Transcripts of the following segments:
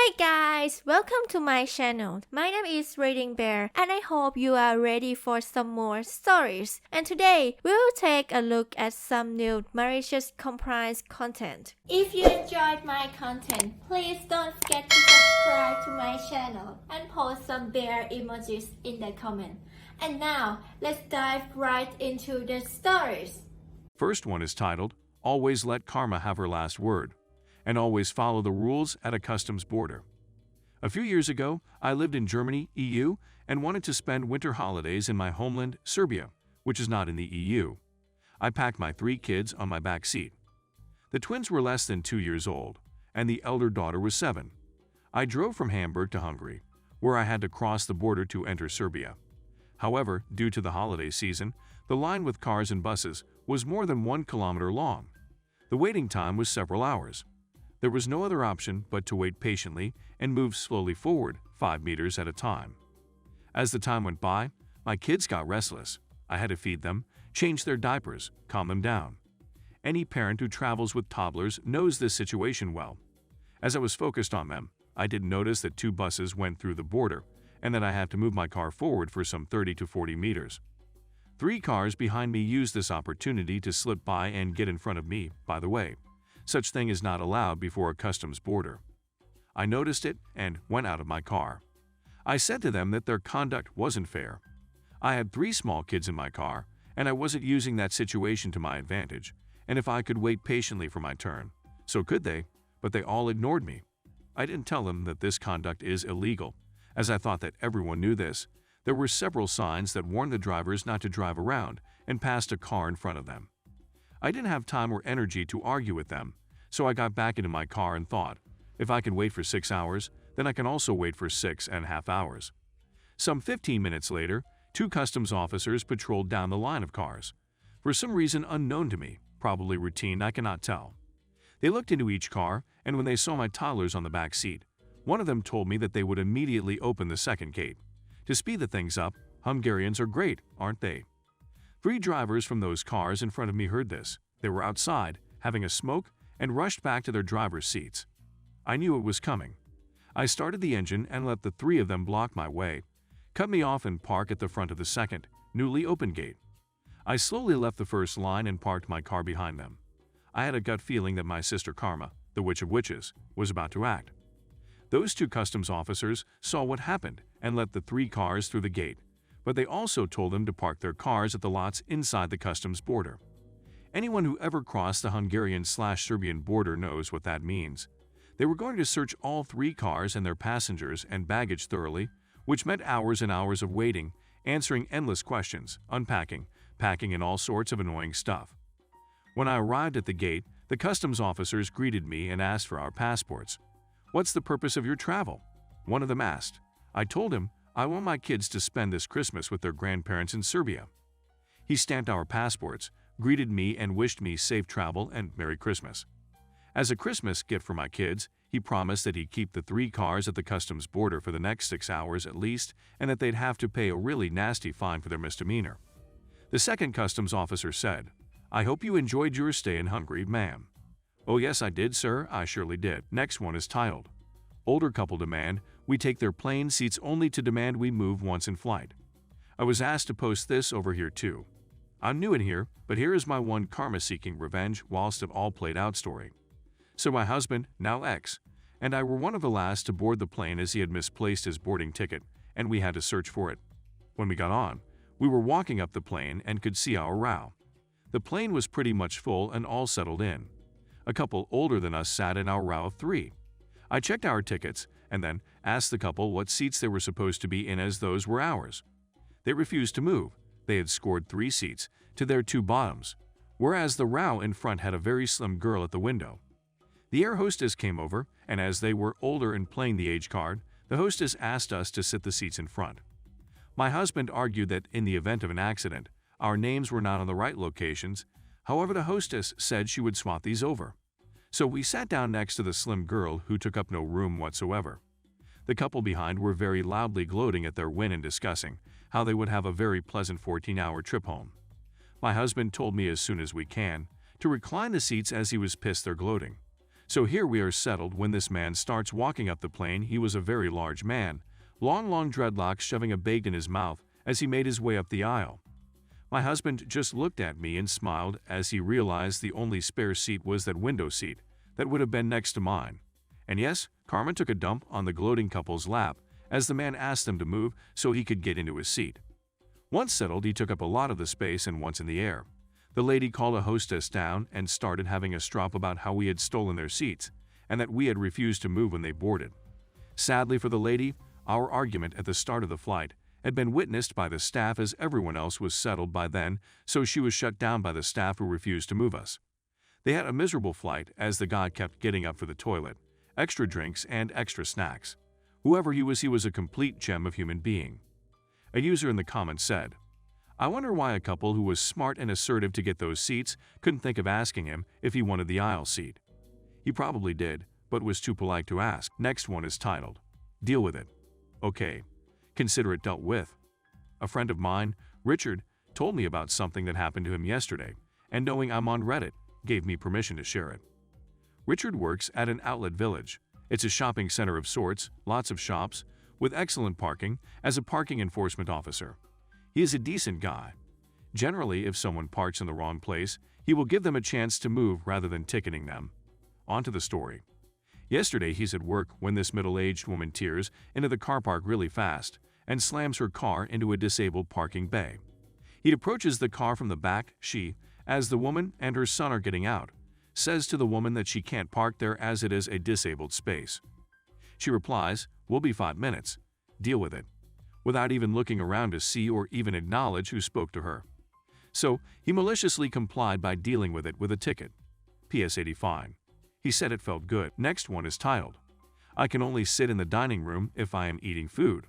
Hey guys, welcome to my channel. My name is ReadingBear and I hope you are ready for some more stories. And today, we'll take a look at some new malicious compliance content. If you enjoyed my content, please don't forget to subscribe to my channel and post some bear emojis in the comment. And now, let's dive right into the stories. First one is titled, Always Let Karma Have Her Last Word, and Always Follow the Rules at a Customs Border. A few years ago, I lived in Germany, EU, and wanted to spend winter holidays in my homeland, Serbia, which is not in the EU. I packed my 3 kids on my back seat. The twins were less than 2 years old, and the elder daughter was 7. I drove from Hamburg to Hungary, where I had to cross the border to enter Serbia. However, due to the holiday season, the line with cars and buses was more than 1 kilometer long. The waiting time was several hours. There was no other option but to wait patiently and move slowly forward 5 meters at a time. As the time went by, my kids got restless. I had to feed them, change their diapers, calm them down. Any parent who travels with toddlers knows this situation well. As I was focused on them, I didn't notice that 2 buses went through the border and that I had to move my car forward for some 30 to 40 meters. 3 cars behind me used this opportunity to slip by and get in front of me, by the way. Such thing is not allowed before a customs border. I noticed it and went out of my car. I said to them that their conduct wasn't fair. I had 3 small kids in my car, and I wasn't using that situation to my advantage, and if I could wait patiently for my turn, so could they, but they all ignored me. I didn't tell them that this conduct is illegal, as I thought that everyone knew this. There were several signs that warned the drivers not to drive around and passed a car in front of them. I didn't have time or energy to argue with them, so I got back into my car and thought, if I can wait for 6 hours, then I can also wait for 6.5 hours. Some 15 minutes later, 2 customs officers patrolled down the line of cars. For some reason unknown to me, probably routine, I cannot tell. They looked into each car, and when they saw my toddlers on the back seat, one of them told me that they would immediately open the second gate. To speed the things up, Hungarians are great, aren't they? 3 drivers from those cars in front of me heard this. They were outside, having a smoke, and rushed back to their driver's seats. I knew it was coming. I started the engine and let the 3 of them block my way, cut me off and park at the front of the second, newly opened gate. I slowly left the first line and parked my car behind them. I had a gut feeling that my sister Karma, the witch of witches, was about to act. Those 2 customs officers saw what happened and let the 3 cars through the gate, but they also told them to park their cars at the lots inside the customs border. Anyone who ever crossed the Hungarian/Serbian border knows what that means. They were going to search all 3 cars and their passengers and baggage thoroughly, which meant hours and hours of waiting, answering endless questions, unpacking, packing, and all sorts of annoying stuff. When I arrived at the gate, the customs officers greeted me and asked for our passports. "What's the purpose of your travel?" one of them asked. I told him, I want my kids to spend this Christmas with their grandparents in Serbia. He stamped our passports, greeted me and wished me safe travel and Merry Christmas. As a Christmas gift for my kids, he promised that he'd keep the 3 cars at the customs border for the next 6 hours at least and that they'd have to pay a really nasty fine for their misdemeanor. The second customs officer said, "I hope you enjoyed your stay in Hungary, ma'am." "Oh yes, I did, sir, I surely did." Next one is titled, Older Couple Demand We Take Their Plane Seats Only to Demand We Move Once in Flight. I was asked to post this over here too. I'm new in here, but here is my one karma-seeking revenge whilst it all played out story. So my husband, now ex, and I were one of the last to board the plane as he had misplaced his boarding ticket, and we had to search for it. When we got on, we were walking up the plane and could see our row. The plane was pretty much full and all settled in. A couple older than us sat in our row of 3. I checked our tickets and then asked the couple what seats they were supposed to be in as those were ours. They refused to move. They had scored 3 seats to their 2 bottoms, whereas the row in front had a very slim girl at the window. The air hostess came over, and as they were older and playing the age card, the hostess asked us to sit the seats in front. My husband argued that in the event of an accident, our names were not on the right locations. However, the hostess said she would swap these over. So we sat down next to the slim girl who took up no room whatsoever. The couple behind were very loudly gloating at their win and discussing how they would have a very pleasant 14-hour trip home. My husband told me as soon as we can to recline the seats as he was pissed they're gloating. So here we are settled when this man starts walking up the plane. He was a very large man, long dreadlocks, shoving a bagel in his mouth as he made his way up the aisle. My husband just looked at me and smiled as he realized the only spare seat was that window seat that would have been next to mine. And yes, Karma took a dump on the gloating couple's lap as the man asked them to move so he could get into his seat. Once settled, he took up a lot of the space, and once in the air, the lady called a hostess down and started having a strop about how we had stolen their seats and that we had refused to move when they boarded. Sadly for the lady, our argument at the start of the flight had been witnessed by the staff as everyone else was settled by then, so she was shut down by the staff who refused to move us. They had a miserable flight as the guy kept getting up for the toilet, extra drinks and extra snacks. Whoever he was a complete gem of human being. A user in the comments said, "I wonder why a couple who was smart and assertive to get those seats couldn't think of asking him if he wanted the aisle seat. He probably did, but was too polite to ask." Next one is titled, "Deal with it." Okay, consider it dealt with. A friend of mine, Richard, told me about something that happened to him yesterday, and knowing I'm on Reddit, gave me permission to share it. Richard works at an outlet village. It's a shopping center of sorts, lots of shops, with excellent parking, as a parking enforcement officer. He is a decent guy. Generally, if someone parks in the wrong place, he will give them a chance to move rather than ticketing them. On to the story. Yesterday, he's at work when this middle-aged woman tears into the car park really fast and slams her car into a disabled parking bay. He approaches the car from the back. She, as the woman and her son are getting out, says to the woman that she can't park there as it is a disabled space. She replies, "We'll be 5 minutes. Deal with it," without even looking around to see or even acknowledge who spoke to her. So he maliciously complied by dealing with it with a ticket. PS 80 fine. He said it felt good. Next one is titled, "I can only sit in the dining room if I am eating food."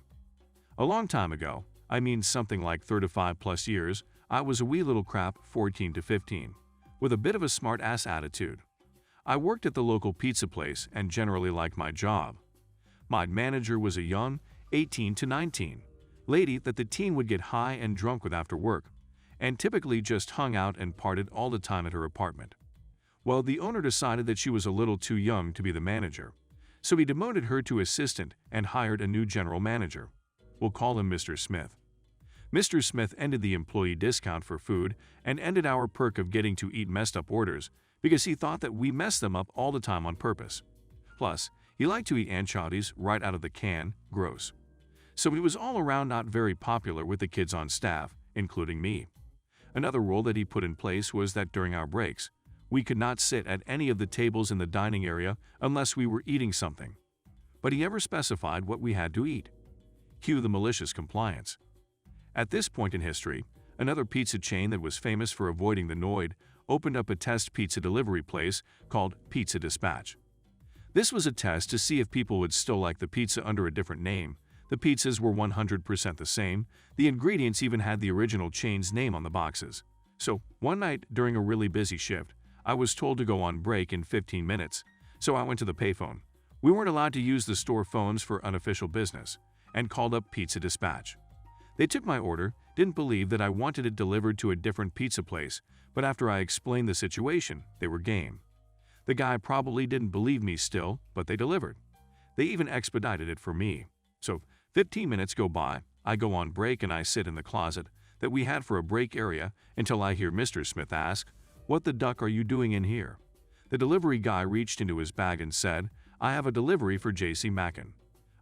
A long time ago, I mean something like 35+ years, I was a wee little crap, 14 to 15, with a bit of a smart-ass attitude. I worked at the local pizza place and generally liked my job. My manager was a young, 18 to 19, lady that the teen would get high and drunk with after work, and typically just hung out and partied all the time at her apartment. Well, the owner decided that she was a little too young to be the manager, so he demoted her to assistant and hired a new general manager. We'll call him Mr. Smith. Mr. Smith ended the employee discount for food and ended our perk of getting to eat messed up orders because he thought that we messed them up all the time on purpose. Plus, he liked to eat anchovies right out of the can, gross. So he was all around not very popular with the kids on staff, including me. Another rule that he put in place was that during our breaks, we could not sit at any of the tables in the dining area unless we were eating something. But he never specified what we had to eat. Cue the malicious compliance. At this point in history, another pizza chain that was famous for avoiding the Noid opened up a test pizza delivery place called Pizza Dispatch. This was a test to see if people would still like the pizza under a different name. The pizzas were 100% the same. The ingredients even had the original chain's name on the boxes. So, one night during a really busy shift, I was told to go on break in 15 minutes, so I went to the payphone. We weren't allowed to use the store phones for unofficial business, and called up Pizza Dispatch. They took my order, didn't believe that I wanted it delivered to a different pizza place, but after I explained the situation, they were game. The guy probably didn't believe me still, but they delivered. They even expedited it for me. So, 15 minutes go by, I go on break and I sit in the closet that we had for a break area until I hear Mr. Smith ask, "What the duck are you doing in here?" The delivery guy reached into his bag and said, "I have a delivery for J.C. Mackin."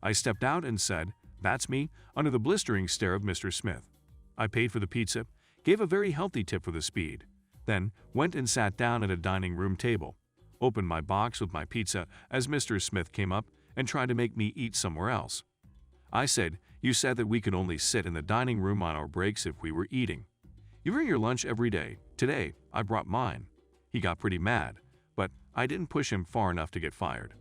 I stepped out and said, "That's me," under the blistering stare of Mr. Smith. I paid for the pizza, gave a very healthy tip for the speed, then went and sat down at a dining room table, opened my box with my pizza as Mr. Smith came up and tried to make me eat somewhere else. I said, "You said that we could only sit in the dining room on our breaks if we were eating. You bring your lunch every day. Today, I brought mine." He got pretty mad, but I didn't push him far enough to get fired.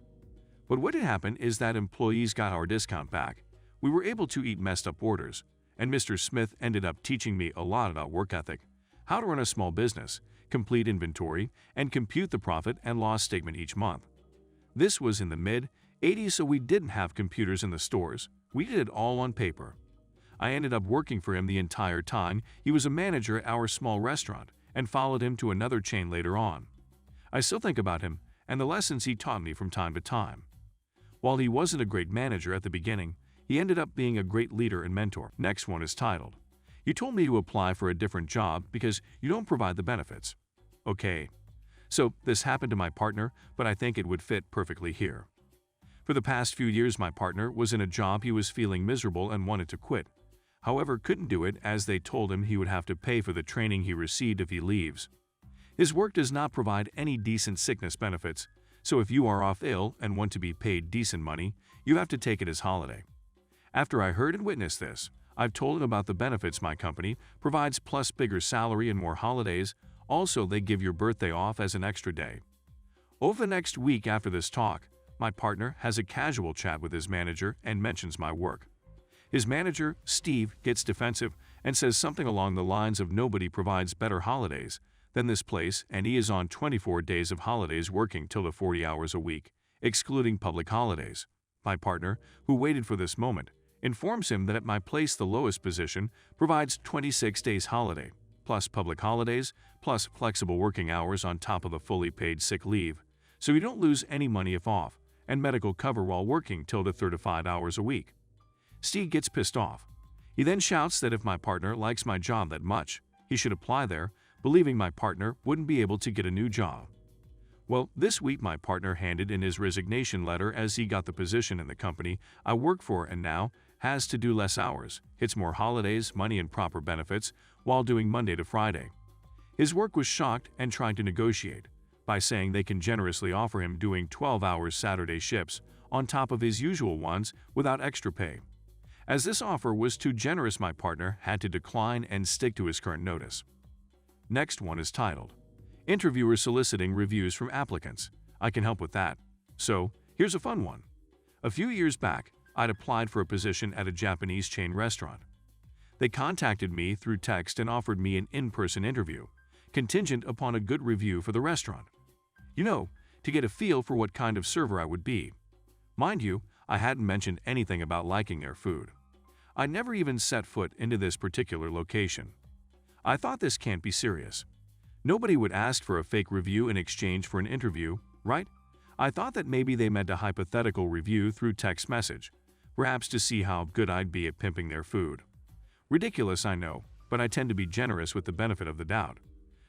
But what had happened is that employees got our discount back. We were able to eat messed up orders, and Mr. Smith ended up teaching me a lot about work ethic, how to run a small business, complete inventory, and compute the profit and loss statement each month. This was in the mid-80s, so we didn't have computers in the stores. We did it all on paper. I ended up working for him the entire time. He was a manager at our small restaurant and followed him to another chain later on. I still think about him and the lessons he taught me from time to time. While he wasn't a great manager at the beginning, he ended up being a great leader and mentor. Next one is titled, "You told me to apply for a different job because you don't provide the benefits." Okay, so this happened to my partner, but I think it would fit perfectly here. For the past few years, my partner was in a job he was feeling miserable and wanted to quit. However, couldn't do it as they told him he would have to pay for the training he received if he leaves. His work does not provide any decent sickness benefits, so if you are off ill and want to be paid decent money, you have to take it as holiday. After I heard and witnessed this, I've told him about the benefits my company provides plus bigger salary and more holidays. Also, they give your birthday off as an extra day. Over the next week after this talk, my partner has a casual chat with his manager and mentions my work. His manager, Steve, gets defensive and says something along the lines of nobody provides better holidays than this place, and he is on 24 days of holidays working till to 40 hours a week, excluding public holidays. My partner, who waited for this moment, informs him that at my place the lowest position provides 26 days holiday, plus public holidays, plus flexible working hours on top of the fully paid sick leave, so you don't lose any money if off, and medical cover while working till to 35 hours a week. Steve gets pissed off. He then shouts that if my partner likes my job that much, he should apply there, believing my partner wouldn't be able to get a new job. Well, this week my partner handed in his resignation letter as he got the position in the company I work for and now has to do less hours, gets more holidays, money and proper benefits while doing Monday to Friday. His work was shocked and trying to negotiate by saying they can generously offer him doing 12-hour Saturday shifts on top of his usual ones without extra pay. As this offer was too generous, my partner had to decline and stick to his current notice. Next one is titled, "Interviewer Soliciting Reviews from Applicants." I can help with that. So, here's a fun one. A few years back, I'd applied for a position at a Japanese chain restaurant. They contacted me through text and offered me an in-person interview, contingent upon a good review for the restaurant. You know, to get a feel for what kind of server I would be. Mind you, I hadn't mentioned anything about liking their food. I never even set foot into this particular location. I thought this can't be serious. Nobody would ask for a fake review in exchange for an interview, right? I thought that maybe they meant a hypothetical review through text message, perhaps to see how good I'd be at pimping their food. Ridiculous, I know, but I tend to be generous with the benefit of the doubt.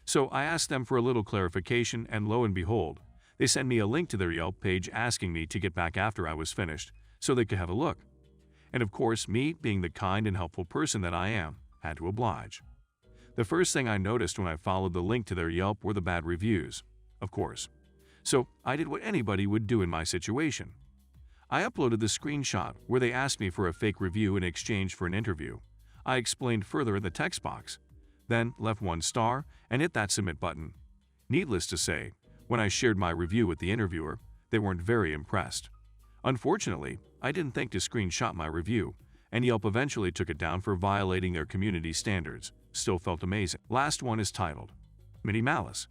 So I asked them for a little clarification, and lo and behold, they sent me a link to their Yelp page asking me to get back after I was finished so they could have a look. And of course, me, being the kind and helpful person that I am, had to oblige. The first thing I noticed when I followed the link to their Yelp were the bad reviews, of course. So I did what anybody would do in my situation. I uploaded the screenshot where they asked me for a fake review in exchange for an interview. I explained further in the text box, then left 1 star and hit that submit button. Needless to say, when I shared my review with the interviewer, they weren't very impressed. Unfortunately, I didn't think to screenshot my review, and Yelp eventually took it down for violating their community standards. Still felt amazing. Last one is titled, "Mini Malice."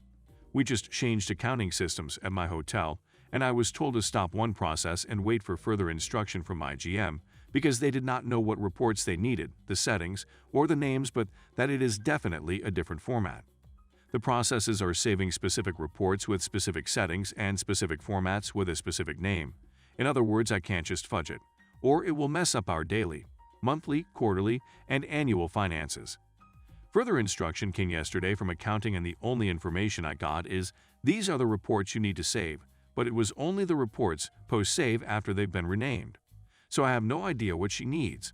We just changed accounting systems at my hotel, and I was told to stop one process and wait for further instruction from my GM because they did not know what reports they needed, the settings, or the names, but that it is definitely a different format. The processes are saving specific reports with specific settings and specific formats with a specific name. In other words, I can't just fudge it, or it will mess up our daily, monthly, quarterly, and annual finances. Further instruction came yesterday from accounting, and the only information I got is, these are the reports you need to save, but it was only the reports post-save after they've been renamed. So I have no idea what she needs.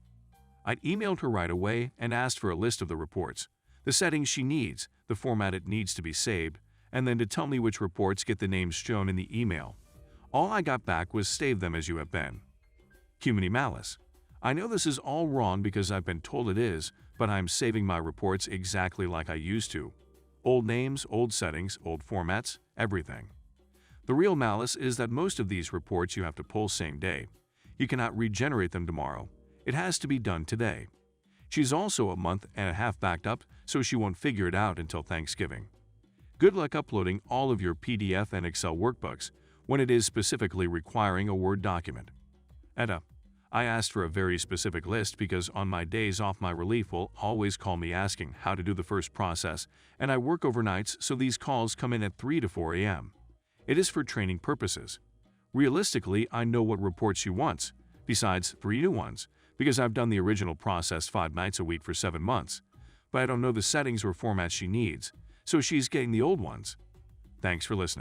I emailed her right away and asked for a list of the reports, the settings she needs, the format it needs to be saved, and then to tell me which reports get the names shown in the email. All I got back was save them as you have been. Mini Malice. I know this is all wrong because I've been told it is, but I'm saving my reports exactly like I used to. Old names, old settings, old formats, everything. The real malice is that most of these reports you have to pull same day. You cannot regenerate them tomorrow. It has to be done today. She's also a month and a half backed up, so she won't figure it out until Thanksgiving. Good luck uploading all of your PDF and Excel workbooks when it is specifically requiring a Word document. I asked for a very specific list because on my days off my relief will always call me asking how to do the first process, and I work overnights, so these calls come in at 3 to 4 a.m. It is for training purposes. Realistically, I know what reports she wants, besides 3 new ones, because I've done the original process 5 nights a week for 7 months. But I don't know the settings or formats she needs, so she's getting the old ones. Thanks for listening.